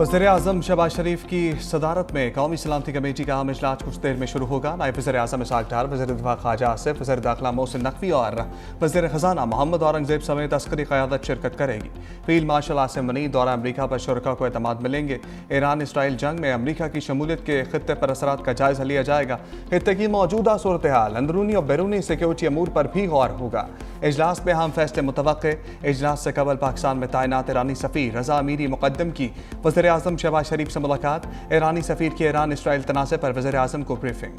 वज़ीर-ए-आज़म शहबाज शरीफ की सदारत में कौमी सलामती कमेटी का अहम इजलास कुछ देर में शुरू होगा। नायब वज़ीर-ए-आज़म इसहाक डार, वज़ीर दिफा ख्वाजा आसिफ, वज़ीर दाखिला मोहसिन नकवी और वज़ीर ख़ज़ाना मोहम्मद औरंगज़ेब समेत अस्करी क़यादत शिरकत करेगी। फील्ड मार्शल आसिम मनीर दौरा अमरीका पर शुरका को एतमाद मिलेंगे। ईरान इसराइल जंग में अमरीका की शमूलियत के खित्ते पर असरात का जायज़ा लिया जाएगा। खित्ते की मौजूदा सूरत हाल, अंदरूनी और बैरूनी सिक्योरिटी अमूर पर भी गौर होगा। इजलास में अहम फैसले मुतवक्के। इजलास से कबल पाकिस्तान में तैनात ईरानी सफ़ीर रज़ा अमीरी मुक़द्दम की वज़ीर-ए-आज़म शहबाज शरीफ से मुलाकात। ईरानी सफ़ीर की ईरान इसराइल तनाज़े पर वज़ीर-ए-आज़म को ब्रीफिंग।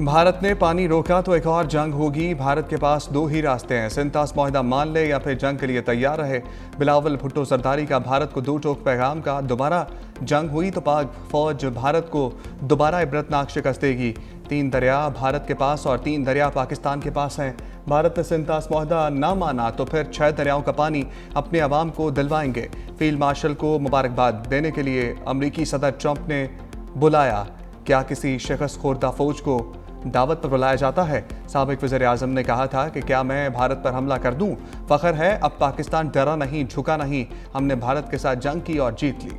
भारत ने पानी रोका तो एक और जंग होगी। भारत के पास दो ही रास्ते हैं, सिंतास मुआहिदा मान ले या फिर जंग के लिए तैयार रहे। बिलावल भुट्टो जरदारी का भारत को दो टोक पैगाम का। दोबारा जंग हुई तो पाक फौज भारत को दोबारा इबरतनाक शिकस्त देगी। 3 दरिया भारत के पास और 3 दरिया पाकिस्तान के पास हैं। भारत ने सिंतास मुआहिदा ना माना तो फिर 6 दरियाओं का पानी अपने अवाम को दिलवाएंगे। फील्ड मार्शल को मुबारकबाद देने के लिए अमरीकी सदर ट्रंप ने बुलाया। क्या किसी शिकस्त खोरदा फौज को दावत पर बुलाया जाता है? साबिक वज़ीर-ए-आज़म ने कहा था कि क्या मैं भारत पर हमला कर दूं? फ़ख्र है, अब पाकिस्तान डरा नहीं, झुका नहीं। हमने भारत के साथ जंग की और जीत ली।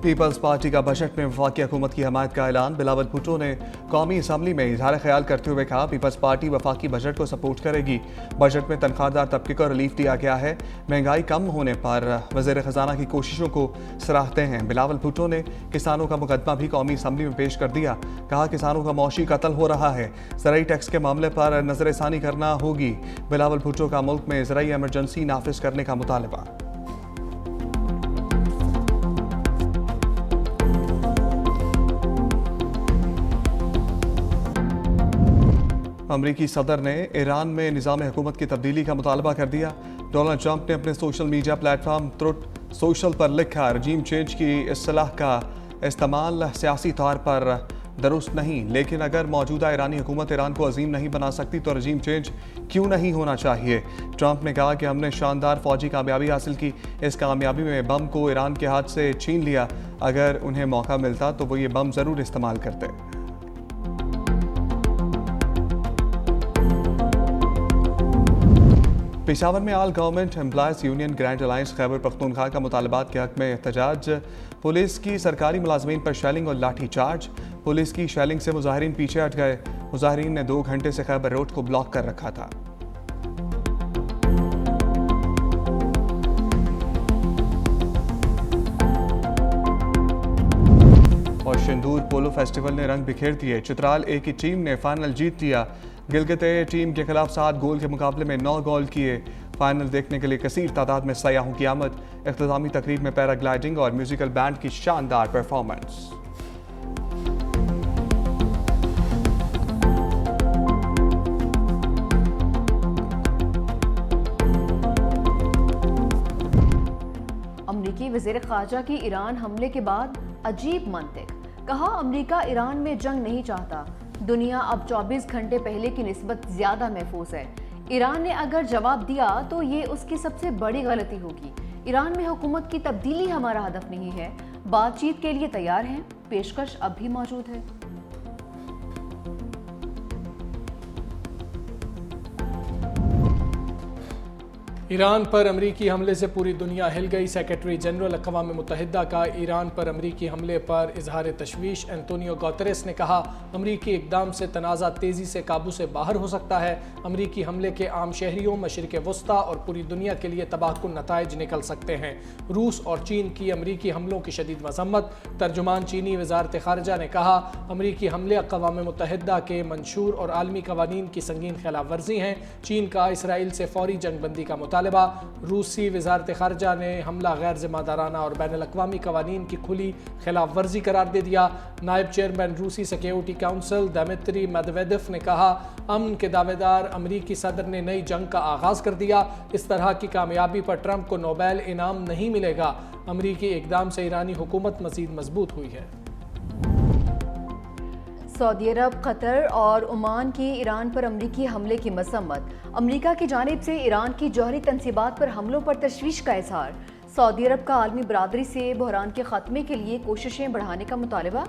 पीपल्स पार्टी का बजट में वफाकी हुकूमत की हमायत का ऐलान। बिलावल भुट्टो ने कौमी असम्बली में इजहार ख्याल करते हुए कहा, पीपल्स पार्टी वफाकी बजट को सपोर्ट करेगी। बजट में तनख्वाहदार तबके को रिलीफ दिया गया है। महंगाई कम होने पर वज़ीर ख़ज़ाना की कोशिशों को सराहते हैं। बिलावल भुट्टो ने किसानों का मुकदमा भी कौमी असम्बली में पेश कर दिया। कहा, किसानों का मौशी कत्ल हो रहा है, ज़राई टैक्स के मामले पर नज़रसानी करना होगी। बिलावल भुट्टो का मुल्क में ज़राई एमरजेंसी नाफिज करने का मुतालबा। अमरीकी सदर ने ईरान में निज़ाम हुकूमत की तब्दीली का मुतालबा कर दिया। डोनाल्ड ट्रंप ने अपने social media platform truth social पर लिखा, रजीम चेंज की इस्तिलाह का इस्तेमाल सियासी तौर पर दुरुस्त नहीं, लेकिन अगर मौजूदा ईरानी हुकूमत ईरान को अजीम नहीं बना सकती तो रजीम चेंज क्यों नहीं होना चाहिए। ट्रंप ने कहा कि हमने शानदार फौजी कामयाबी हासिल की। इस कामयाबी में बम को ईरान के हाथ से छीन लिया। अगर उन्हें मौका मिलता तो वो ये बम ज़रूर इस्तेमाल करते। पेशावर में all government employees union grand alliance Khyber Pakhtunkhwa का मुतालबात के हक में एहतजाज। पुलिस की सरकारी मुलाजमीन पर शेलिंग और लाठी चार्ज। पुलिस की शेलिंग से मुजाहिरीन पीछे हट गए। मुजाहिरीन ने 2 घंटे से खैबर रोड को ब्लॉक कर रखा था। और सिंदूर पोलो फेस्टिवल ने रंग बिखेर दिए। चित्राल ए की टीम ने फाइनल जीत लिया। गिलगित टीम के खिलाफ 7 गोल के मुकाबले में 9 गोल किए। फाइनल देखने के लिए कसीर तादाद में सयाहों की आमद। इख्तितामी तकरीब में पैराग्लाइडिंग और म्यूजिकल बैंड की शानदार परफॉर्मेंस। अमरीकी वज़ीर ख़ारजा की ईरान हमले के बाद अजीब मंतिक। कहा, अमरीका ईरान में जंग नहीं चाहता। दुनिया अब 24 घंटे पहले की निस्बत ज़्यादा महफूज है। ईरान ने अगर जवाब दिया तो ये उसकी सबसे बड़ी गलती होगी। ईरान में हुकूमत की तब्दीली हमारा हदफ नहीं है। बातचीत के लिए तैयार हैं, पेशकश अब भी मौजूद है। ईरान पर अमरीकी हमले से पूरी दुनिया हिल गई। सेक्रेटरी जनरल अक़वाम मुत्तहिदा का ईरान पर अमरीकी हमले पर इजहार तशवीश। एंटोनियो गुतेरेस ने कहा, अमरीकी इक़दाम से तनाज़ा तेज़ी से काबू से बाहर हो सकता है। अमरीकी हमले के आम शहरियों, मशरिक़ वस्ता और पूरी दुनिया के लिए तबाहकुन नताइज निकल सकते हैं। रूस और चीन की अमरीकी हमलों की शदीद मज़म्मत। तर्जुमान चीनी वज़ारत ख़ारजा ने कहा, अमरीकी हमले अक़वाम मुत्तहिदा के मंशूर और आलमी क़वानीन की संगीन खिलाफ वर्जी हैं। चीन का इसराइल से फ़ौरी जंगबंदी का मुतालबा। रूसी वज़ारत ख़ारजा ने हमला गैर ज़िम्मेदाराना और बैनुल-अक़वामी क़वानीन की खुली खिलाफ वर्जी करार दे दिया। नायब चेयरमैन रूसी सिक्योरिटी काउंसिल दिमित्री मेदवेदेव ने कहा, अमन के दावेदार अमरीकी सदर ने नई जंग का आगाज़ कर दिया। इस तरह की कामयाबी पर ट्रंप को नोबेल इनाम नहीं मिलेगा। अमरीकी इक़दाम से ईरानी हुकूमत मज़ीद मजबूत हुई है। सऊदी अरब, कतर और ओमान की ईरान पर अमरीकी हमले की मसम्मत। अमरीका की जानिब से ईरान की जौहरी तनसीबात पर हमलों पर तशवीश का इजहार। سعودی عرب کا عالمی برادری سے بحران کے خاتمے کے لیے کوششیں بڑھانے کا مطالبہ۔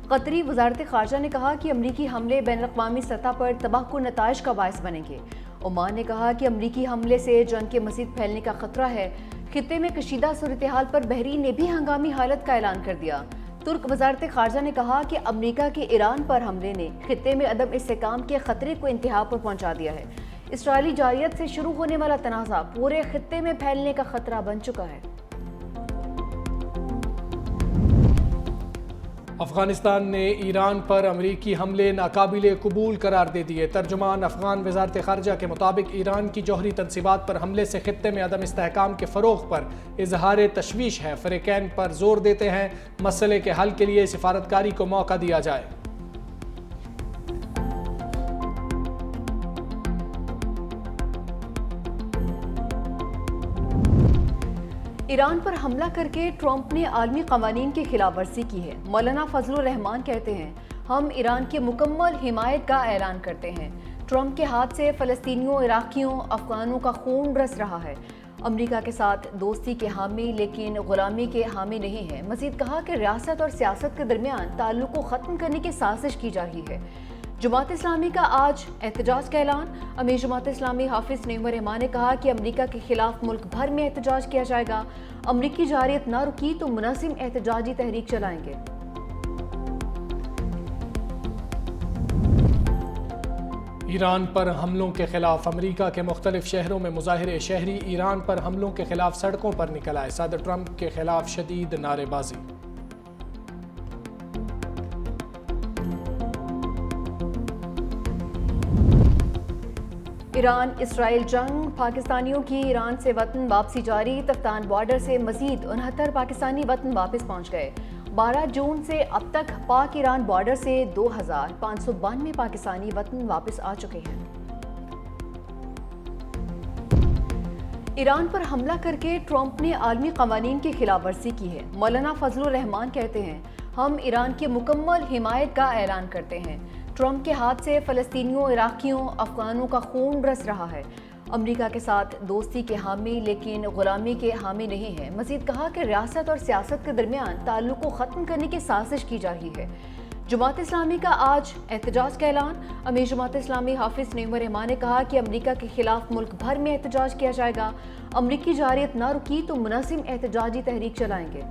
قطری وزارت خارجہ نے کہا کہ امریکی حملے بین الاقوامی سطح پر تباہ کن نتائج کا باعث بنیں گے۔ عمان نے کہا کہ امریکی حملے سے جنگ کے مزید پھیلنے کا خطرہ ہے۔ خطے میں کشیدہ صورتحال پر بحرین نے بھی ہنگامی حالت کا اعلان کر دیا۔ ترک وزارت خارجہ نے کہا کہ امریکہ کے ایران پر حملے نے خطے میں عدم استحکام کے خطرے کو انتہا پر پہنچا دیا ہے۔ اسرائیلی جارحیت سے شروع ہونے والا تنازع پورے خطے میں پھیلنے کا خطرہ بن چکا ہے۔ افغانستان نے ایران پر امریکی حملے ناقابل قبول قرار دے دیے۔ ترجمان افغان وزارت خارجہ کے مطابق ایران کی جوہری تنصیبات پر حملے سے خطے میں عدم استحکام کے فروغ پر اظہار تشویش ہے۔ فریقین پر زور دیتے ہیں مسئلے کے حل کے لیے سفارتکاری کو موقع دیا جائے۔ ایران پر حملہ کر کے ٹرمپ نے عالمی قوانین کی خلاف ورزی کی ہے۔ مولانا فضل الرحمان کہتے ہیں، ہم ایران کی مکمل حمایت کا اعلان کرتے ہیں۔ ٹرمپ کے ہاتھ سے فلسطینیوں، عراقیوں، افغانوں کا خون برس رہا ہے۔ امریکہ کے ساتھ دوستی کے حامی لیکن غلامی کے حامی نہیں ہے۔ مزید کہا کہ ریاست اور سیاست کے درمیان تعلق کو ختم کرنے کی سازش کی جا رہی ہے۔ جماعت اسلامی کا آج احتجاج کا اعلان۔ امیر جماعت اسلامی حافظ نعیم الرحمان نے کہا کہ امریکہ کے خلاف ملک بھر میں احتجاج کیا جائے گا۔ امریکی جارحیت نہ رکی تو منظم احتجاجی تحریک چلائیں گے۔ ایران پر حملوں کے خلاف امریکہ کے مختلف شہروں میں مظاہرے۔ شہری ایران پر حملوں کے خلاف سڑکوں پر نکل آئے۔ صدر ٹرمپ کے خلاف شدید نعرے بازی۔ ایران اسرائیل جنگ، پاکستانیوں کی ایران سے وطن واپسی جاری۔ تفتان بارڈر سے مزید 69 پاکستانی وطن واپس پہنچ گئے۔ 12 جون سے اب تک پاک ایران بارڈر سے 2592 پاکستانی وطن واپس آ چکے ہیں۔ ایران پر حملہ کر کے ٹرمپ نے عالمی قوانین کی خلاف ورزی کی ہے۔ مولانا فضل الرحمان کہتے ہیں، ہم ایران کی مکمل حمایت کا اعلان کرتے ہیں۔ ٹرمپ کے ہاتھ سے فلسطینیوں، عراقیوں، افغانوں کا خون برس رہا ہے۔ امریکہ کے ساتھ دوستی کے حامی لیکن غلامی کے حامی نہیں ہے۔ مزید کہا کہ ریاست اور سیاست کے درمیان تعلق کو ختم کرنے کی سازش کی جا رہی ہے۔ جماعت اسلامی کا آج احتجاج کا اعلان۔ امیر جماعت اسلامی حافظ نعیم الرحمان نے کہا کہ امریکہ کے خلاف ملک بھر میں احتجاج کیا جائے گا۔ امریکی جارحیت نہ رکی تو منظم احتجاجی تحریک چلائیں گے۔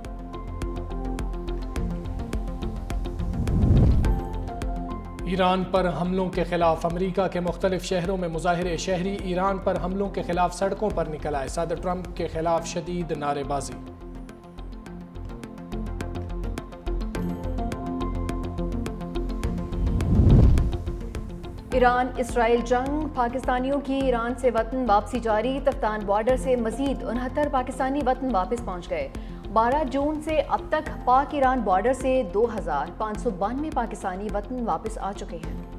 ایران پر حملوں کے خلاف امریکہ کے مختلف شہروں میں مظاہرے۔ شہری ایران پر حملوں کے خلاف سڑکوں پر نکل آئے۔ صدر ٹرمپ کے خلاف شدید نعرے بازی۔ ایران اسرائیل جنگ، پاکستانیوں کی ایران سے وطن واپسی جاری۔ تفتان بارڈر سے مزید 69 پاکستانی وطن واپس پہنچ گئے۔ 12 جون سے اب تک پاک ایران بارڈر سے 2592 پاکستانی وطن واپس آ چکے ہیں۔